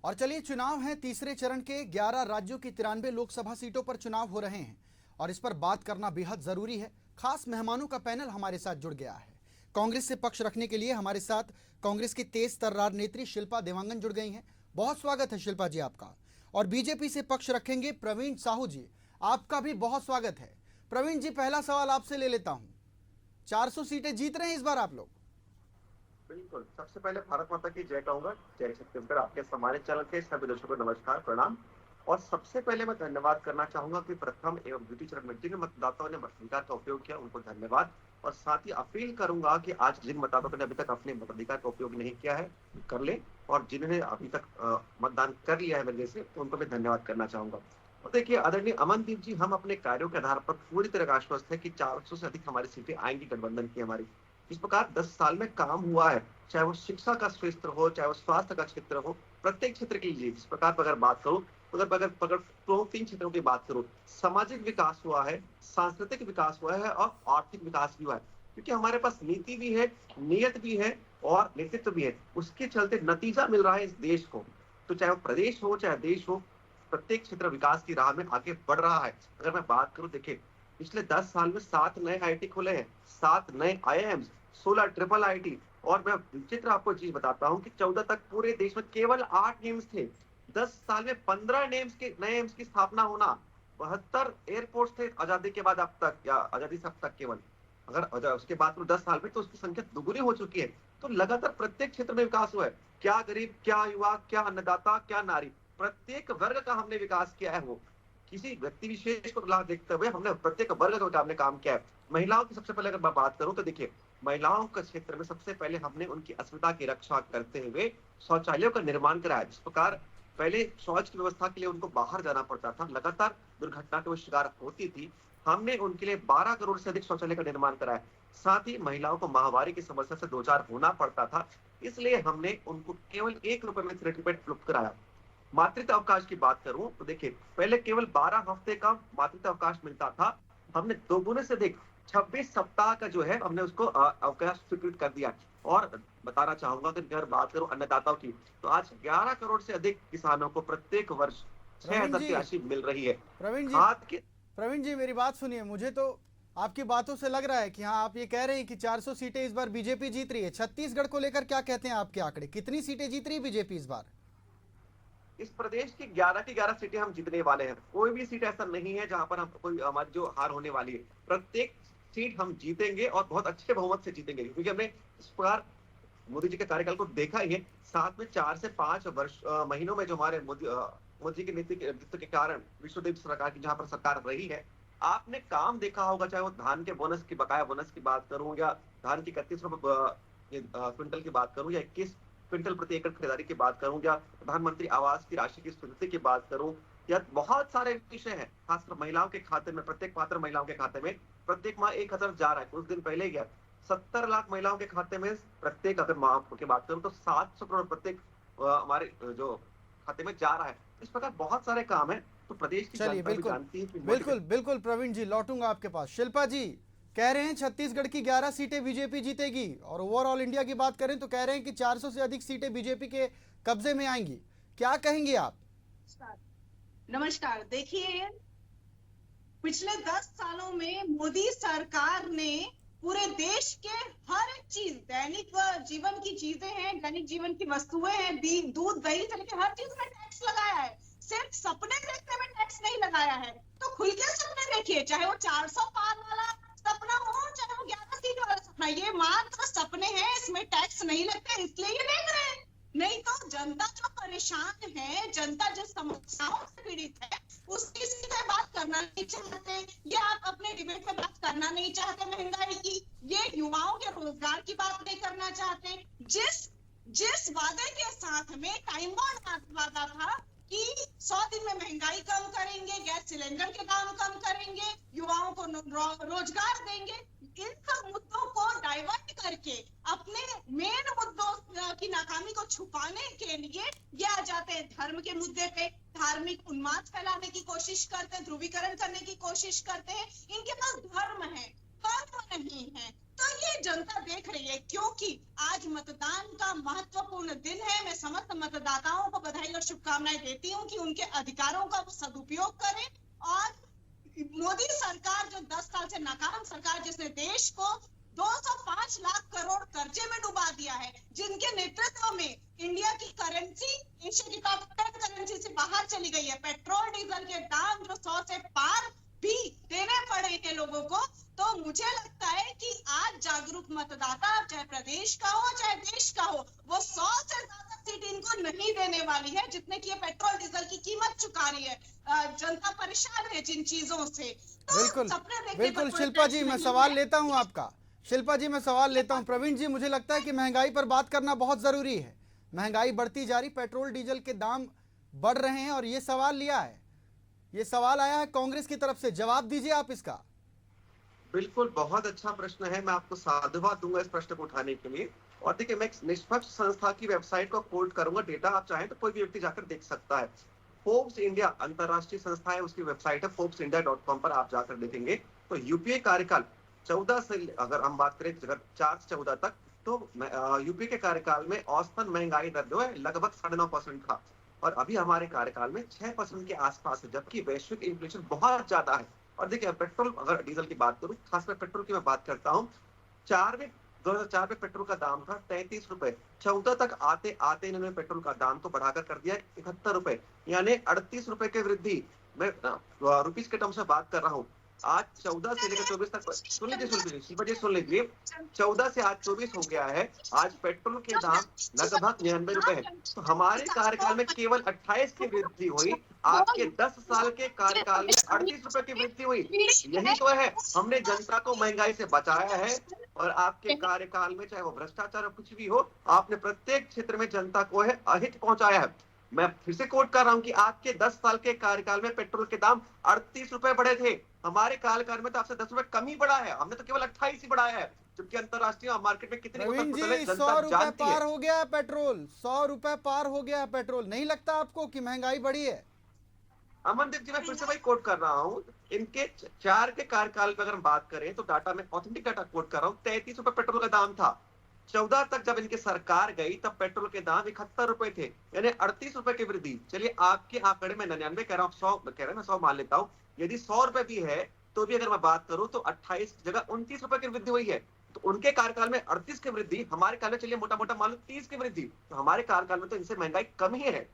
और चलिए, चुनाव है तीसरे चरण के। 11 राज्यों की 93 लोकसभा सीटों पर चुनाव हो रहे हैं और इस पर बात करना बेहद जरूरी है। खास मेहमानों का पैनल हमारे साथ जुड़ गया है। कांग्रेस से पक्ष रखने के लिए हमारे साथ कांग्रेस की तेज तर्रार नेत्री शिल्पा देवांगन जुड़ गई हैं। बहुत स्वागत है शिल्पा जी आपका। और बीजेपी से पक्ष रखेंगे प्रवीण साहू जी, आपका भी बहुत स्वागत है। प्रवीण जी, पहला सवाल आपसे ले लेता हूं। 400 सीटें जीत रहे हैं इस बार आप लोग। बिल्कुल, सबसे पहले भारत माता की जय कहूंगा। जय छत्तीसगढ़। आपके सम्मानित चैनल के सभी दर्शकों को नमस्कार, प्रणाम। और सबसे पहले मैं धन्यवाद करना चाहूंगा कि प्रथम एवं द्वितीय चरण में जिन मतदाताओं ने मताधिकार का उपयोग किया उनको धन्यवाद। और साथ ही अपील करूंगा कि आज जिन मतदाताओं ने अभी तक अपने मताधिकार का उपयोग नहीं किया है कर ले, और जिन्होंने अभी तक मतदान कर लिया है मेरे से, तो उनको मैं धन्यवाद करना चाहूंगा। तो देखिए आदरणीय अमनदीप जी, हम अपने कार्यों के आधार पर पूरी तरह आश्वस्त है कि 400 से अधिक हमारी सीटें आएंगी गठबंधन की हमारी। इस प्रकार 10 साल में काम हुआ है, चाहे वो शिक्षा का क्षेत्र हो, चाहे वो स्वास्थ्य का क्षेत्र हो, प्रत्येक क्षेत्र के लिए। इस प्रकार अगर बात करूं, अगर 3 क्षेत्रों की बात करूं, सामाजिक विकास हुआ है, सांस्कृतिक विकास हुआ है और आर्थिक विकास भी हुआ है। क्योंकि हमारे पास नीति भी है, नियत भी है और नेतृत्व भी है। उसके चलते नतीजा मिल रहा है इस देश को। तो चाहे वो प्रदेश हो चाहे देश हो, प्रत्येक क्षेत्र विकास की राह में आगे बढ़ रहा है। अगर मैं बात करूं, देखिए पिछले 10 साल में 7 नए आईआईटी खुले हैं, 7 नए आईआईएम्स, 16 ट्रिपल आईटी। और मैं विचित्र आपको चीज बताता हूं कि 14 तक पूरे देश में केवल 8 एम्स थे। 10 साल में 15 नए एम्स की स्थापना होना। 72 एयरपोर्ट थे आजादी के बाद अब तक, या आजादी से अब तक केवल। अगर उसके बाद 10 साल में तो उसकी संख्या दुगुनी हो चुकी है। तो लगातार प्रत्येक क्षेत्र में विकास हुआ है। क्या गरीब, क्या युवा, क्या अन्नदाता, क्या नारी, प्रत्येक वर्ग का हमने विकास किया है। वो किसी व्यक्ति विशेष को लाभ देखते हुए हमने प्रत्येक वर्ग का हमने काम किया है। महिलाओं की सबसे पहले अगर मैं बात करूं तो देखिए, महिलाओं के क्षेत्र में सबसे पहले हमने उनकी अस्मिता की रक्षा करते हुए शौचालयों का निर्माण कराया। जिस प्रकार पहले शौच की व्यवस्था के लिए उनको बाहर जाना पड़ता था, लगातार दुर्घटना के वो शिकार होती थी, हमने उनके लिए 12 करोड़ से अधिक शौचालय का निर्माण कराया। साथ ही महिलाओं को माहवारी की समस्या से 2 होना पड़ता था, इसलिए हमने उनको केवल 1 रुपए में सर्टिफिकेट उपलब्ध कराया। मातृत्व अवकाश की बात करूं तो देखिए, पहले केवल 12 हफ्ते का मातृत्व अवकाश मिलता था, हमने दोगुने से अधिक 26 सप्ताह का जो है हमने उसको अवकाश स्वीकृत कर दिया। और बताना चाहूंगा कि अगर बात करूं अन्नदाताओं की, तो आज 11 करोड़ से अधिक किसानों को प्रत्येक वर्ष 6,000 की राशि मिल रही है। प्रवीण जी मेरी बात सुनिए। मुझे तो आपकी बातों से लग रहा है कि हाँ, आप ये कह रहे हैं कि 400 सीटें इस बार बीजेपी जीत रही है। छत्तीसगढ़ को लेकर क्या कहते हैं आपके आंकड़े? कितनी सीटें जीत रही है बीजेपी इस बार? इस प्रदेश की 11 की 11 सीटें हम जीतने वाले हैं। कोई भी सीट ऐसा नहीं है जहां पर हम कोई हमारी जो हार होने वाली है। प्रत्येक सीट हम जीतेंगे और बहुत अच्छे बहुमत से जीतेंगे, क्योंकि हमने इस प्रकार मोदी जी के कार्यकाल को देखा ही है। साथ में 4 से 5 महीनों में जो हमारे मोदी जी के नेतृत्व के कारण विश्वदेव सरकार की जहां पर सरकार रही है, आपने काम देखा होगा। चाहे वो धान के बोनस की, बकाया बोनस की बात करूं, या धान की 31 रुपए क्विंटल की बात करूं, या 21 क्विंटल प्रति एकड़ खरीदारी की बात करूं, या प्रधानमंत्री आवास की राशि की स्वीकृति की बात करूं, या बहुत सारे विषय हैं। खासकर महिलाओं के खाते में, प्रत्येक पात्र महिलाओं के खाते में प्रत्येक माह 1,000 जा रहा है। कुछ दिन पहले गया 70 लाख महिलाओं के खाते में प्रत्येक, अगर माह की बात करूं तो 700 करोड़ प्रत्येक हमारे जो खाते में जा रहा है। इस प्रकार बहुत सारे काम है। तो प्रदेश की जनता भी जानती है। बिल्कुल बिल्कुल प्रवीण जी, लौटूंगा आपके पास। शिल्पा जी कह रहे हैं छत्तीसगढ़ की 11 सीटें बीजेपी जीतेगी, और ओवरऑल इंडिया की बात करें तो कह रहे हैं कि 400 से अधिक सीटें बीजेपी के कब्जे में आएंगी। क्या कहेंगे आप? नमस्कार। देखिए, पिछले 10 सालों में मोदी सरकार ने पूरे देश के हर एक चीज, दैनिक जीवन की चीजें हैं, दैनिक जीवन की वस्तुएं हैं, दूध दही से लेकर हर चीज में टैक्स लगाया है। सिर्फ सपने देखने में टैक्स नहीं लगाया है। तो खुल के सपने देखिए, चाहे वो 400 पार वाला सपना हो, चाहे वो 11 सीट वाला सपना। ये मात्र सपने हैं, इसमें टैक्स नहीं लगते, इसलिए ये देख रहे हैं। नहीं तो जनता जो परेशान है, जनता जिस समस्याओं से पीड़ित है, उसकी सीधे बात करना नहीं चाहते, या आप अपने डिबेट में बात करना नहीं चाहते महंगाई की, ये युवाओं के रोजगार की बात नहीं करना चाहते। जिस वादे के साथ में टाइम बॉन्ड वादा था कि 100 दिन में महंगाई कम करेंगे, गैस सिलेंडर के दाम कम करेंगे, युवाओं को रोजगार देंगे, इन सब मुद्दों को डाइवर्ट करके अपने मेन मुद्दों की नाकामी को छुपाने के लिए ये आ जाते हैं धर्म के मुद्दे पे, धार्मिक उन्माद फैलाने की कोशिश करते हैं, ध्रुवीकरण करने की कोशिश करते हैं। इनके पास धर्म है, कर्म नहीं है। तो ये जनता देख रही है, क्योंकि आज मतदान का महत्वपूर्ण दिन है। मैं समस्त मतदाताओं को बधाई और शुभकामनाएं देती हूँ कि उनके अधिकारों का वो सदुपयोग करें। और मोदी सरकार जो 10 साल से नाकाम सरकार, जिसने देश को 205 लाख करोड़ कर्जे में डुबा दिया है, जिनके नेतृत्व में इंडिया की करेंसी एशिया की टॉप 10 करेंसी से बाहर चली गई है, पेट्रोल डीजल के दाम जो 100 से पार भी देने पड़े हैं लोगों को, तो मुझे लगता है कि आज जागरूक मतदाता, चाहे प्रदेश का हो चाहे देश का हो, वो 100 से ज्यादा सीट इनको नहीं देने वाली है जितने की ये पेट्रोल डीजल की कीमत चुका रही है। जनता परेशान है जिन चीजों से। तो बिल्कुल सपने देखने बिल्कुल पर कोई शिल्पा जी, टैक्स मैं नहीं सवाल है। लेता हूं आपका। शिल्पा जी, मैं सवाल लेता हूं। प्रवीण जी, मुझे लगता है कि महंगाई पर बात करना बहुत जरूरी है। महंगाई बढ़ती जा रही, पेट्रोल डीजल के दाम बढ़ रहे हैं और ये सवाल लिया है, ये सवाल आया है कांग्रेस की तरफ से, जवाब दीजिए आप इसका। बिल्कुल, बहुत अच्छा प्रश्न है। मैं आपको साधुवाद दूंगा इस प्रश्न को उठाने के लिए। और देखिए, मैं एक निष्पक्ष संस्था की वेबसाइट को कोट करूंगा, डेटा आप चाहें तो कोई भी व्यक्ति जाकर देख सकता है। फोर्ब्स इंडिया अंतरराष्ट्रीय संस्था है, उसकी वेबसाइट है forbes.india.com पर आप जाकर देखेंगे तो यूपीए कार्यकाल 14 से, अगर हम बात करें अगर 4 से 14 तक, तो यूपीए के कार्यकाल में औसतन महंगाई दर जो है लगभग 9.5% था, और अभी हमारे कार्यकाल में 6% के आसपास है, जबकि वैश्विक इन्फ्लेशन बहुत ज्यादा है। और देखिए, पेट्रोल, अगर डीजल की बात करूं, खासकर पेट्रोल की मैं बात करता हूं, 2004 में पेट्रोल का दाम था 33 रुपए, 14 तक आते आते इन्होंने पेट्रोल का दाम तो बढ़ाकर कर दिया 71 रुपए, यानी 38 रुपए की वृद्धि। मैं रुपीस के टर्म से बात कर रहा हूँ। आज 14 से लेकर 24 तक, सुन लीजिए शिल्पा जी, सुन लीजिए, 14 से आज 24 हो गया है। आज पेट्रोल के दाम लगभग 99 रुपए है। तो हमारे कार्यकाल में केवल 28 की वृद्धि हुई, आपके 10 साल के कार्यकाल में 38 रुपए की वृद्धि हुई। यही तो है, हमने जनता को महंगाई से बचाया है। और आपके कार्यकाल में चाहे वो भ्रष्टाचार और कुछ भी हो, आपने प्रत्येक क्षेत्र में जनता को है अहित पहुंचाया है। मैं फिर से कोट कर रहा हूं कि आपके 10 साल के कार्यकाल में पेट्रोल के दाम 38 रुपए बढ़े थे, हमारे कार्यकाल में तो आपसे 10 रुपए कम ही बढ़ा है, हमने तो केवल 28 ही बढ़ाया है, जबकि अंतरराष्ट्रीय मार्केट में कितनी प्रवीण जी, 100 जनता रुपए जानती पार है। हो गया है पेट्रोल, 100 रुपए पार हो गया है पेट्रोल। नहीं लगता आपको कि महंगाई बढ़ी है? अमनदीप जी, मैं फिर से वही कोट कर रहा हूँ, इनके 4 के कार्यकाल में अगर हम बात करें तो डाटा में ऑथेंटिक डाटा कोट कर रहा हूँ, 33 रुपए पेट्रोल का दाम था। 14 तक जब इनकी सरकार गई तब पेट्रोल के दाम 71 रुपए थे, यानी 38 रुपए की वृद्धि। चलिए, आपके आंकड़े में 99 कह रहा हूँ, 100 कह रहे हैं, मैं 100 मान लेता हूँ। यदि 100 रुपए भी है तो भी अगर मैं बात करूं तो 28 जगह 29 रुपए की वृद्धि हुई है। तो उनके कार्यकाल में 38 की वृद्धि, हमारे काल में चलिए मोटा मोटा मान लो 30 की वृद्धि, तो हमारे कार्यकाल में तो इनसे महंगाई कम ही है।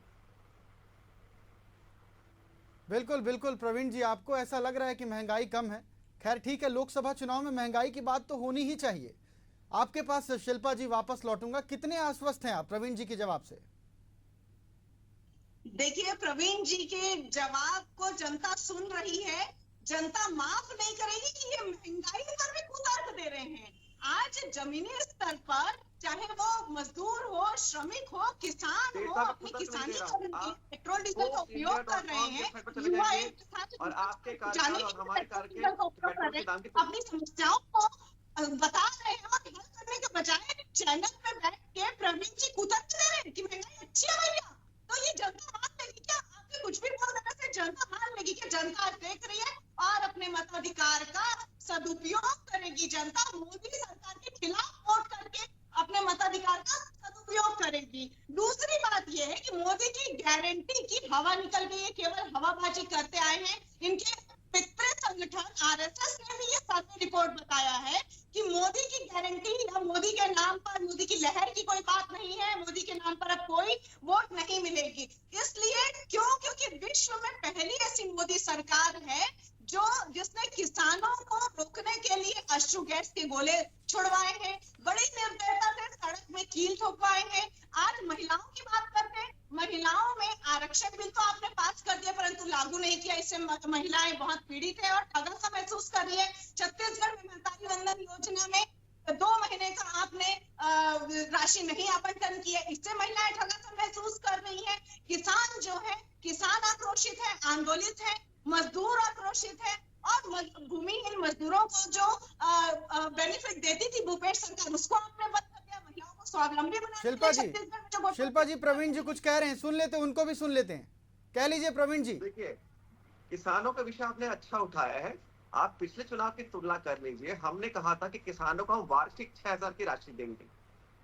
बिल्कुल बिल्कुल प्रवीण जी, आपको ऐसा लग रहा है कि महंगाई कम है। खैर ठीक है, लोकसभा चुनाव में महंगाई की बात तो होनी ही चाहिए। आपके पास शिल्पा जी वापस लौटूंगा, कितने आश्वस्त हैं आप प्रवीण जी के जवाब से? देखिए, प्रवीण जी के जवाब को जनता सुन रही है। जनता माफ नहीं करेगी कि ये महंगाई पर भी कुतर्क दे रहे हैं। आज जमीनी स्तर पर, चाहे वो मजदूर हो, श्रमिक हो, किसान हो, अपनी किसानी करके पेट्रोल डीजल का उपयोग कर रहे हैं। युवा एक साथ और आपके जाने कार्यकाल के और हमारे पेट्रोल डीजल का उपयोग कर रहे हैं, अपनी समस्याओं को बता रहे हैं और हल करने के बजाय चैनल पे बैठ के प्रवीण जी कुतर्क दे रहे हैं कि महंगाई अच्छी है भैया। तो ये जनता मान लेगी क्या? आपके कुछ भी बोल देने से जनता मान लेगी क्या? जनता देख रही है और अपने मताधिकार का सदुपयोग करेगी। जनता मोदी सरकार के खिलाफ वोट करके अपने मताधिकार का सदुपयोग करेगी। दूसरी बात यह है कि मोदी की गारंटी की हवा निकल गई है, केवल हवाबाजी करते आए हैं। इनके पितृ संगठन आरएसएस ने भी ये सर्वे रिपोर्ट बताया है कि मोदी की गारंटी या मोदी के नाम पर, मोदी की लहर की कोई बात नहीं है, मोदी के नाम पर अब कोई वोट नहीं मिलेगी। इसलिए क्योंकि विश्व में पहली ऐसी मोदी सरकार है जिसने किसानों को रोकने के लिए अश्रु गैस के गोले छुड़वाए हैं, बड़ी निर्दयता से सड़क में कील ठोकवाए हैं। आज महिलाओं की बात करते हैं, महिलाओं में आरक्षण बिल तो आपने पास कर दिया परंतु लागू नहीं किया। इससे महिलाएं बहुत पीड़ित है और ठगा सा महसूस कर रही है। छत्तीसगढ़ में महतारी वंदन योजना में 2 महीने का आपने राशि नहीं आवंटन किया, इससे महिलाएं ठगा सा महसूस कर रही है। किसान जो है, किसान आक्रोशित है, आंदोलित है, मजदूर आक्रोशित है और भूमिहीन मजदूरों को जो बेनिफिट देती थी भूपेश सरकार, उसको आपने बंद कर दिया। महिलाओं को स्वावलंबी बना दिया। शिल्पा जी, प्रवीण जी कुछ कह रहे हैं, सुन लेते हैं, उनको भी सुन लेते हैं। कह लीजिए प्रवीण जी। देखिए, किसानों का विषय आपने अच्छा उठाया है। आप पिछले चुनाव की तुलना कर लीजिए, हमने कहा था कि किसानों को हम वार्षिक 6,000 की राशि देंगे।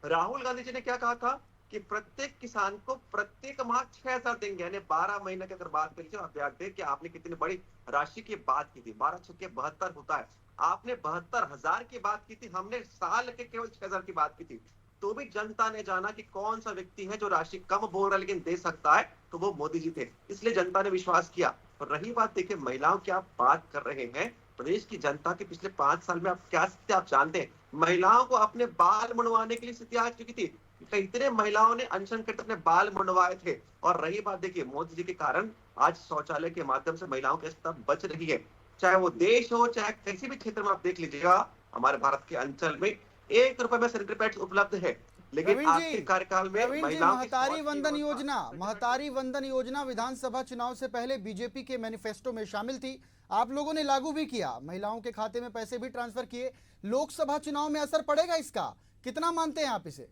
राहुल गांधी जी ने क्या कहा था कि प्रत्येक किसान को प्रत्येक माह 6,000 देंगे, यानी 12 महीने की अगर बात कर लीजिए, आप देखते कि आपने कितनी बड़ी राशि की बात की थी। 12 छक्के 72 होता है, आपने 72,000 की बात की थी, हमने साल के केवल 6,000 की बात की थी। तो भी जनता ने जाना कि कौन सा व्यक्ति है जो राशि कम बोल रहा है लेकिन दे सकता है, तो वो मोदी जी थे। इसलिए जनता ने विश्वास किया। और रही बात, देखिए महिलाओं की आप बात कर रहे हैं, प्रदेश की जनता के पिछले 5 साल में आप क्या स्थिति आप जानते हैं। महिलाओं को अपने बाल मुंडवाने के लिए स्थिति आ चुकी थी, कितने महिलाओं ने अनशन करके अपने बाल मुंडवाए थे। और रही बात, देखिए मोदी जी के कारण आज शौचालय के माध्यम से महिलाओं की स्थिति बच रही है। चाहे वो देश हो, चाहे किसी भी क्षेत्र में आप देख लीजिएगा, हमारे भारत के अंचल में 1 रुपए में सैनिटरी पैड्स उपलब्ध है। लेकिन प्रवीण आपके जी, कार्यकाल में प्रवीण जी, महिलाओं की महतारी स्वास्थ्य वंदन व्यवस्था- योजना, महतारी वंदन योजना विधानसभा चुनाव से पहले बीजेपी के मैनिफेस्टो में शामिल थी। आप लोगों ने लागू भी किया, महिलाओं के खाते में पैसे भी ट्रांसफर किए। लोकसभा चुनाव में असर पड़ेगा इसका, कितना मानते हैं आप इसे?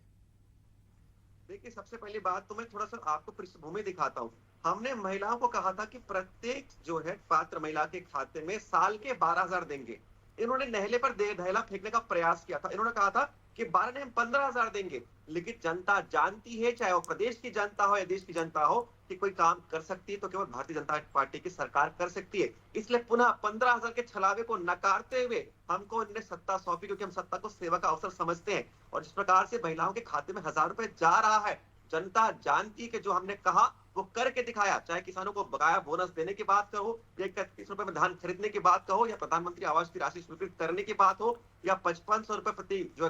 देखिए, सबसे पहली बात तो मैं थोड़ा सा आपको पृष्ठभूमि दिखाता हूँ। हमने महिलाओं को कहा था कि प्रत्येक जो है पात्र महिला के खाते में साल के 12,000 देंगे। इन्होंने नहले पर दहला फेंकने का प्रयास किया था। इन्होंने कहा था कि 12 नहीं, हम 15,000 देंगे। लेकिन जनता जानती है, चाहे वो प्रदेश की जनता हो या देश की जनता हो, कि कोई काम कर सकती है तो केवल भारतीय जनता पार्टी की सरकार कर सकती है। इसलिए पुनः 15,000 के छलावे को नकारते हुए हमको इन्हें सत्ता सौंपी, क्योंकि हम सत्ता को सेवा का अवसर समझते हैं। और जिस प्रकार से महिलाओं के खाते में 1,000 रुपए जा रहा है, जनता जानती है कि जो हमने कहा वो करके दिखाया। चाहे किसानों को बकाया बोनस देने की बात कहो, या 31 रुपए में धान खरीदने की बात कहो, या प्रधानमंत्री आवास की राशि स्वीकृत करने की बात हो, या 5500 रुपए प्रति जो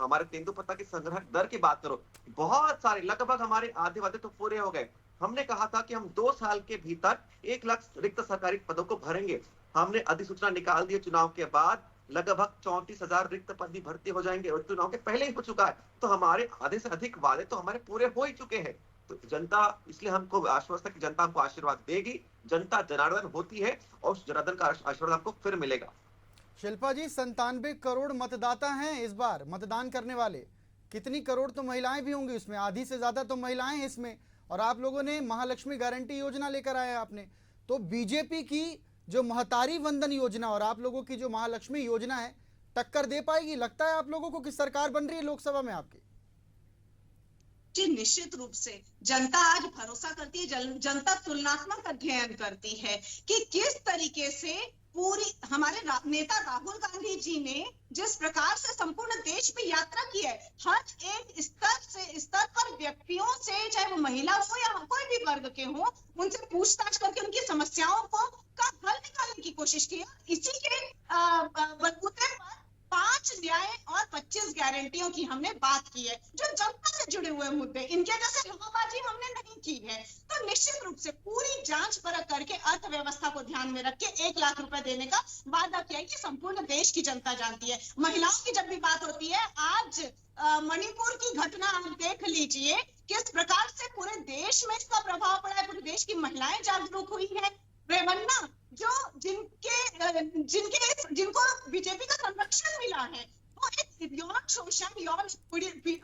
हमारे तेंदुपत्ता की संग्रह दर की बात करो, बहुत सारे लगभग हमारे आधे वादे तो पूरे हो गए। हमने कहा था कि हम 2 साल के भीतर 1 लाख रिक्त सरकारी पदों को भरेंगे। हमने अधिसूचना निकाल दी, चुनाव के बाद लगभग 34,000 रिक्त पद भी भर्ती हो जाएंगे, और चुनाव के पहले ही हो चुका है। तो हमारे आधे से अधिक वादे तो हमारे पूरे हो ही चुके हैं। तो जनता, इसलिए हमको आश्वस्त है कि जनता हमको आशीर्वाद देगी। जनता जनार्दन होती है, और उस जनार्दन का आशीर्वाद हमको फिर मिलेगा। शिल्पा जी, 97 करोड़ मतदाता हैं इस बार मतदान करने वाले। कितनी करोड़ तो महिलाएं भी होंगी उसमें, आधी से ज्यादा तो महिलाएं हैं इसमें। और आप लोगों ने महालक्ष्मी गारंटी योजना लेकर आए आपने, तो बीजेपी की जो महतारी वंदन योजना और आप लोगों की जो महालक्ष्मी योजना है, टक्कर दे पाएगी? लगता है आप लोगों को कि सरकार बन रही है लोकसभा में आपकी? जी निश्चित रूप से जनता आज भरोसा करती है, जनता तुलनात्मक अध्ययन करती है कि किस तरीके से पूरी हमारे नेता राहुल गांधी जी ने जिस प्रकार से संपूर्ण देश में यात्रा की है, हर एक स्तर पर व्यक्तियों से, चाहे वो महिला हो या कोई भी वर्ग के हो, उनसे पूछताछ करके उनकी समस्याओं का हल निकालने की कोशिश की। इसी के बलबूते पर 5 न्याय और 25 गारंटियों की हमने बात की है, जो जनता से जुड़े हुए मुद्दे, इनके जैसे लहाबाजी हमने नहीं की है। तो निश्चित रूप से पूरी जांच परख करके अर्थव्यवस्था को ध्यान में रख के 1 लाख रुपए देने का वादा किया। ये संपूर्ण देश की जनता जानती है। महिलाओं की जब भी बात होती है, आज मणिपुर की घटना आप देख लीजिए, किस प्रकार से पूरे देश में इसका प्रभाव पड़ा है। पूरे देश की महिलाएं जागरूक हुई है। रेवन्ना, जो जिनको बीजेपी का संरक्षण मिला है, वो एक यौन शोषण, यौन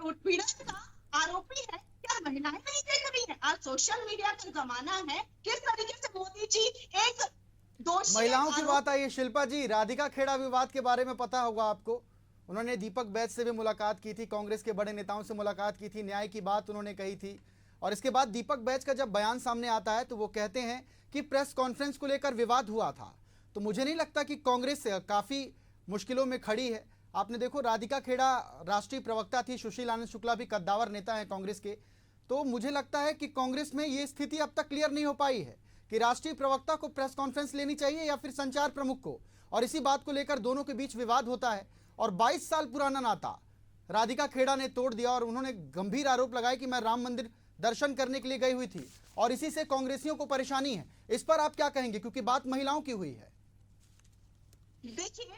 उत्पीड़न का आरोपी है। क्या महिलाएं नहीं देख रही है? आज सोशल मीडिया का जमाना है, किस तरीके से मोदी जी एक दोषी महिलाओं की बात आई है। शिल्पा जी, राधिका खेड़ा विवाद के बारे में पता होगा आपको, उन्होंने दीपक बैज से भी मुलाकात की थी, कांग्रेस के बड़े नेताओं से मुलाकात की थी, न्याय की बात उन्होंने कही थी। और इसके बाद दीपक बैज का जब बयान सामने आता है तो वो कहते हैं कि प्रेस कॉन्फ्रेंस को लेकर विवाद हुआ था। तो मुझे नहीं लगता कि कांग्रेस काफ़ी मुश्किलों में खड़ी है। आपने देखो, राधिका खेड़ा राष्ट्रीय प्रवक्ता थी, सुशील आनंद शुक्ला भी कद्दावर नेता हैं कांग्रेस के। तो मुझे लगता है कि कांग्रेस में ये स्थिति अब तक क्लियर नहीं हो पाई है कि राष्ट्रीय प्रवक्ता को प्रेस कॉन्फ्रेंस लेनी चाहिए या फिर संचार प्रमुख को। और इसी बात को लेकर दोनों के बीच विवाद होता है। और 22 साल पुराना नाता राधिका खेड़ा ने तोड़ दिया, और उन्होंने गंभीर आरोप लगाए कि मैं राम मंदिर दर्शन करने के लिए गई हुई थी, और इसी से कांग्रेसियों को परेशानी है। इस पर आप क्या कहेंगे, क्योंकि बात महिलाओं की हुई है? देखिए,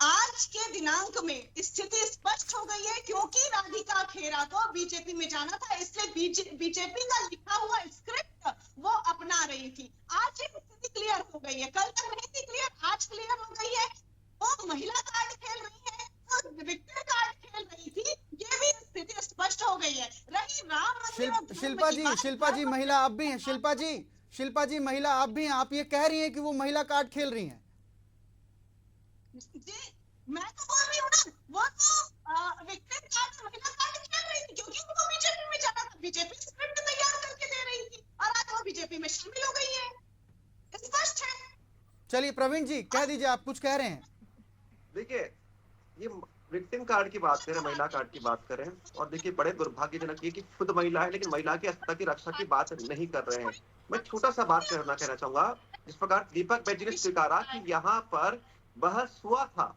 आज के दिनांक में स्थिति स्पष्ट हो गई है, क्योंकि राधिका खेड़ा को बीजेपी में जाना था, इसलिए बीजेपी का लिखा हुआ स्क्रिप्ट वो अपना रही थी। आज ये स्थिति क्लियर हो गई है, कल तक नहीं थी क्लियर, आज क्लियर हो गई है। वो महिला कार्ड खेल रही है, वो विक्टर कार्ड खेल रही थी, ये भी स्थिति स्पष्ट हो गई है। रही राम मंदिर, शिल्पा जी महिला आप भी हैं। शिल्पा जी महिला आप भी हैं। आप ये कह रही हैं कि वो महिला कार्ड खेल रही हैं? जी, मैं तो बोल रही हूँ ना, वो तो विक्टिम कार्ड महिला कार्ड खेल रही थी क्योंकि उनको बीजेपी में जाना था, बीजेपी स्क्रिप्ट तैयार करके दे रही थी और आज वो बीजेपी में शामिल हो गई है, स्पष्ट है। चलिए प्रवीण जी कह दीजिए, आप कुछ कह रहे हैं। देखिए, ये विक्टिम कार्ड की बात करें, महिला कार्ड की बात करें, और देखिए बड़े दुर्भाग्यजनक ये कि खुद महिला है लेकिन महिला की अस्मिता की रक्षा की बात नहीं कर रहे हैं। मैं छोटा सा बात कहना चाहूंगा। जिस प्रकार दीपक बैज ने स्वीकारा कि यहाँ पर बहस हुआ था,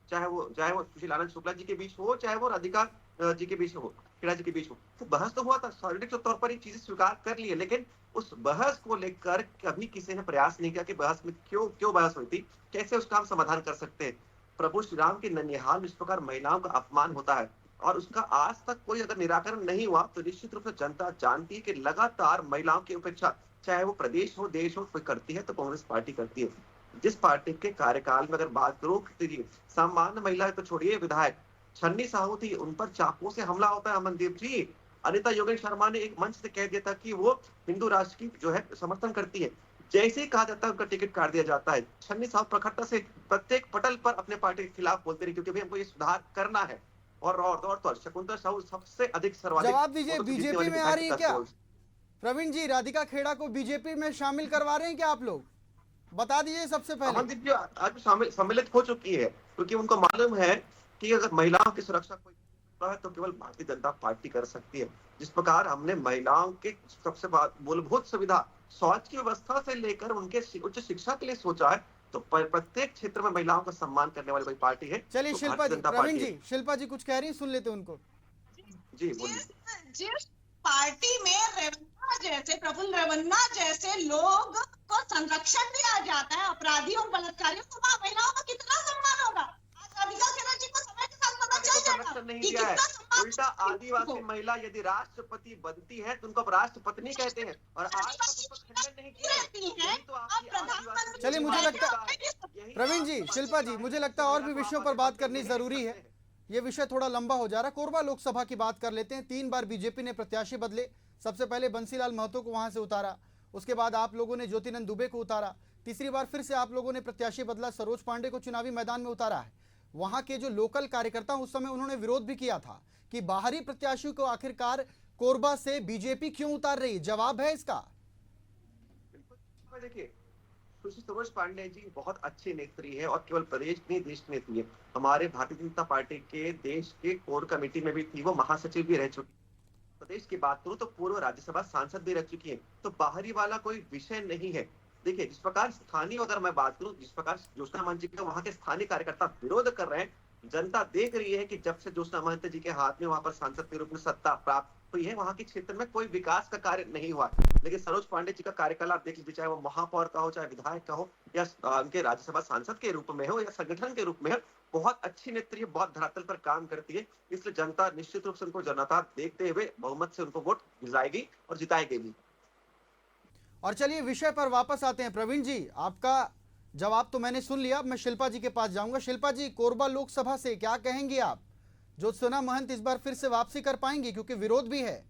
चाहे वो सुशील आनंद शुक्ला जी के बीच हो, चाहे वो राधिका जी के बीच हो, खेड़ा जी के बीच हो, तो बहस तो हुआ था, शारीरिक तौर पर ये चीजें स्वीकार कर ली है, लेकिन उस बहस को लेकर कभी किसी ने प्रयास नहीं किया कि बहस में क्यों बहस हुई थी, कैसे उसका हम समाधान कर सकते हैं। प्रभु श्री राम के ननिहाल इस प्रकार महिलाओं का अपमान होता है और उसका आज तक कोई अगर निराकरण नहीं हुआ तो निश्चित रूप से जनता जानती है कि लगातार महिलाओं की उपेक्षा, चाहे वो प्रदेश हो, देश हो, कोई करती है तो कांग्रेस पार्टी करती है। जिस पार्टी के कार्यकाल में अगर बात करूं, सामान्य महिला तो छोड़िए, विधायक छन्नी साहू थी, उन पर चाकू से हमला होता है। अमनदीप जी, अनिता योगेश शर्मा ने एक मंच से कह दिया था कि वो हिंदू राष्ट्र की जो है समर्थन करती है, जैसे ही कहा जाता है उनका टिकट काट दिया जाता है। छन्नी साहब प्रखरता से प्रत्येक पटल पर अपने पार्टी के खिलाफ बोलते रहे क्योंकि हमको ये सुधार करना है। और तो शकुंतला साहू सबसे अधिक सर्वाधिक जवाब दीजिए, बीजेपी में आ रही है क्या प्रवीण जी? राधिका खेड़ा को बीजेपी में शामिल करवा रहे हैं क्या आप लोग? बता दीजिए सबसे पहले। अमनदीप जी आज सम्मिलित हो चुकी है क्योंकि उनको मालूम है कि अगर महिलाओं की सुरक्षा कोई है तो केवल भारतीय जनता पार्टी कर सकती है। जिस प्रकार हमने महिलाओं के सबसे मूलभूत सुविधा, शौच की व्यवस्था से लेकर उनके उच्च शिक्षा के लिए सोचा है, तो प्रत्येक क्षेत्र में महिलाओं का सम्मान करने वाली कोई पार्टी है। चलिए तो शिल्पा जी, प्रवीण जी, शिल्पा जी कुछ कह रही है, सुन लेते हैं उनको। जी बोलिए। जिस पार्टी में रेवन्ना जैसे, प्रफुल्ल रेवन्ना जैसे लोग को संरक्षण दिया जाता है अपराधियों और बलात्कारियों को, वहाँ महिलाओं का कितना सम्मान होगा? आज राधिका खेड़ा जी को समय के साथ पता चल जाएगा नहीं कि दिया है। कितना सम्मान। उल्टा आदिवासी महिला यदि राष्ट्रपति बनती है तो उनको अब राष्ट्रपत्नी कहते हैं और आज तक उसको खंडन नहीं किया है। तो आपकी आदिवासी, चलिए मुझे लगता है प्रवीण जी, शिल्पा जी, मुझे लगता है और भी विषयों पर बात करनी जरूरी है, ये विषय थोड़ा लंबा हो जा रहा है। कोरबा लोकसभा की बात कर लेते हैं। 3 बार बीजेपी ने प्रत्याशी बदले। सबसे पहले बंसीलाल महतो को वहां से उतारा, उसके बाद आप लोगों ने ज्योतिनंद दुबे को उतारा, तीसरी बार फिर से आप लोगों ने प्रत्याशी बदला, सरोज पांडे को चुनावी मैदान में उतारा है। वहां के जो लोकल कार्यकर्ता उस समय उन्होंने विरोध भी किया था कि बाहरी प्रत्याशी को आखिरकार कोरबा से बीजेपी क्यों उतार रही? जवाब है इसका। देखिए, सुश्री सरोज पांडे जी बहुत अच्छी नेत्री है और केवल प्रदेश नहीं देश की नेत्री है। हमारे भारतीय जनता पार्टी के देश के कोर कमेटी में भी थी, वो महासचिव भी रह चुकी। प्रदेश की बात करूं तो पूर्व राज्यसभा सांसद भी रह चुकी है, तो बाहरी वाला कोई विषय नहीं है। देखिए, जिस प्रकार स्थानीय अगर मैं बात करूं, जिस प्रकार ज्योत्सना महंत जी का वहां के स्थानीय कार्यकर्ता विरोध कर रहे हैं, जनता देख रही है कि जब से ज्योत्सना महंत जी के हाथ में वहां पर सांसद के रूप में सत्ता प्राप्त हुई है, वहां के क्षेत्र में कोई विकास का कार्य नहीं हुआ। लेकिन सरोज पांडे जी का कार्यकाल आप देख लीजिए, चाहे वो महापौर का हो, चाहे विधायक का हो, या उनके राज्यसभा सांसद के रूप में हो, या संगठन के रूप में हो, बहुत अच्छी नेत्री है, बहुत धरातल पर काम करती है। इसलिए जनता निश्चित रूप से उनको जनता देखते हुए बहुमत से उनको वोट दिलाएगी और जिताएगी भी। और चलिए विषय पर वापस आते हैं। प्रवीण जी, आपका जवाब तो मैंने सुन लिया, अब मैं शिल्पा जी के पास जाऊंगा। शिल्पा जी, कोरबा लोकसभा से क्या कहेंगी आप? ज्योत्सना महंत इस बार फिर से वापसी कर पाएंगी क्योंकि विरोध भी है?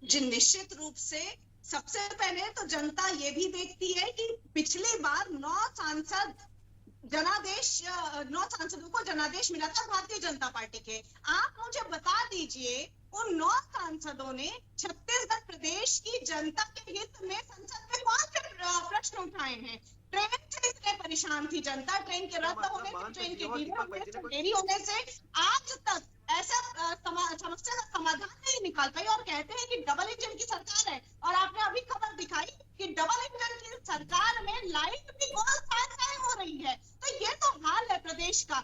जी निश्चित रूप से। सबसे पहले तो जनता ये भी देखती है कि पिछली बार 9 सांसदों को जनादेश मिला था भारतीय जनता पार्टी के। आप मुझे बता दीजिए, उन 9 सांसदों ने छत्तीसगढ़ प्रदेश की जनता के हित में संसद में कौन से प्रश्न उठाए हैं? ट्रेन से इतने परेशान थी जनता, ट्रेन के रद्द होने से, ट्रेन के देरी होने से आज तक ऐसा समस्या का समाधान नहीं निकाल पाई और कहते हैं कि डबल इंजन की सरकार है। और आपने अभी खबर दिखाई कि डबल इंजन की सरकार में लाइट भी बहुत साय हो रही है। तो ये तो हाल है प्रदेश का।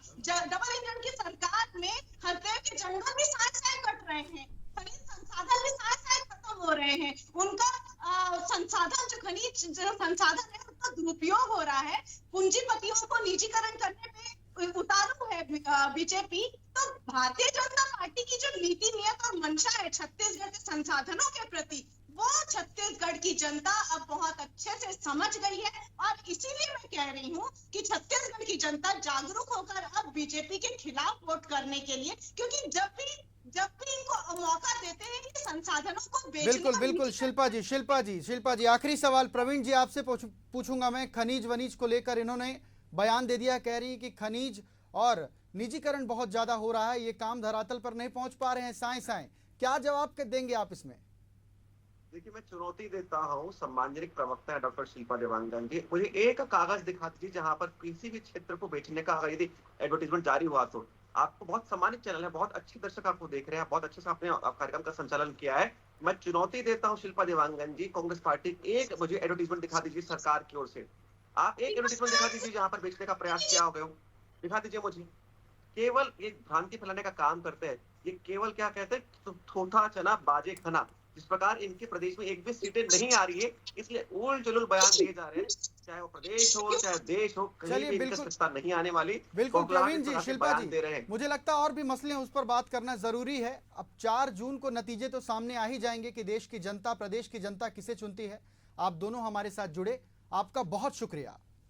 डबल इंजन की सरकार में हरदेव के जंगल भी साय कट रहे हैं, खनिज संसाधन भी साय खत्म हो रहे हैं, उनका संसाधन जो खनिज संसाधन है उसका दुरुपयोग हो रहा है, पूंजीपतियों को निजीकरण करने पे उतारू है बीजेपी। तो भारतीय जनता पार्टी की जो नीति नियत और मंशा है छत्तीसगढ़ के संसाधनों के प्रति, वो छत्तीसगढ़ की जनता अब बहुत अच्छे से समझ गई है। और इसीलिए मैं कह रही हूँ कि छत्तीसगढ़ की जनता जागरूक होकर अब बीजेपी के खिलाफ वोट करने के लिए, क्योंकि जब भी इनको मौका देते हैं कि संसाधनों को बेचने। बिल्कुल शिल्पा जी, आखिरी सवाल प्रवीण जी आपसे पूछूंगा मैं। खनिज वनीज को लेकर इन्होंने बयान दे दिया, कह रही है कि खनिज और निजीकरण बहुत ज्यादा हो रहा है, ये काम धरातल पर नहीं पहुंच पा रहे हैं साएं साएं। क्या जवाब देंगे आप इसमें? देखिए, मैं चुनौती देता हूँ सम्मानजनक प्रवक्ता है डॉक्टर शिल्पा देवांगन जी, मुझे एक कागज दिखा दीजिए जहां पर किसी भी क्षेत्र को बेचने का अगर यदि एडवर्टीजमेंट जारी हुआ तो। आपको बहुत सम्मानित चैनल है, बहुत अच्छे दर्शक आपको देख रहे हैं, बहुत अच्छे से आपने कार्यक्रम का संचालन किया है। मैं चुनौती देता हूँ शिल्पा देवांगन जी, कांग्रेस पार्टी, एक मुझे एडवर्टीजमेंट दिखा दीजिए सरकार की ओर से। आप एक एडवर्टीजमेंट दिखा दीजिए जहां पर बेचने का प्रयास किया हो गया हो, दिखा दीजिए मुझे। केवल ये भ्रांति फैलाने का काम करते हैं। ये केवल क्या कहते हैं, तो थोथा चना बाजे खाना। जिस प्रकार इनके प्रदेश में एक भी सीटें नहीं आ रही है, इसलिए उल जुलूल बयान दिए जा रहे हैं। चाहे वो प्रदेश हो चाहे देश हो, कहीं चलिए, भी इनका बिल्कुल सत्ता नहीं आने वाली। बिल्कुल बौखलाहट प्रवीण इस जी, प्रकार के शिल्पा बयान दे रहे जी, हैं। मुझे लगता है और भी मसले हैं, उस पर बात करना जरूरी है। अब 4 जून को नतीजे तो सामने आ ही जाएंगे कि देश की जनता, प्रदेश की जनता किसे चुनती है। आप दोनों हमारे साथ जुड़े, आपका बहुत शुक्रिया।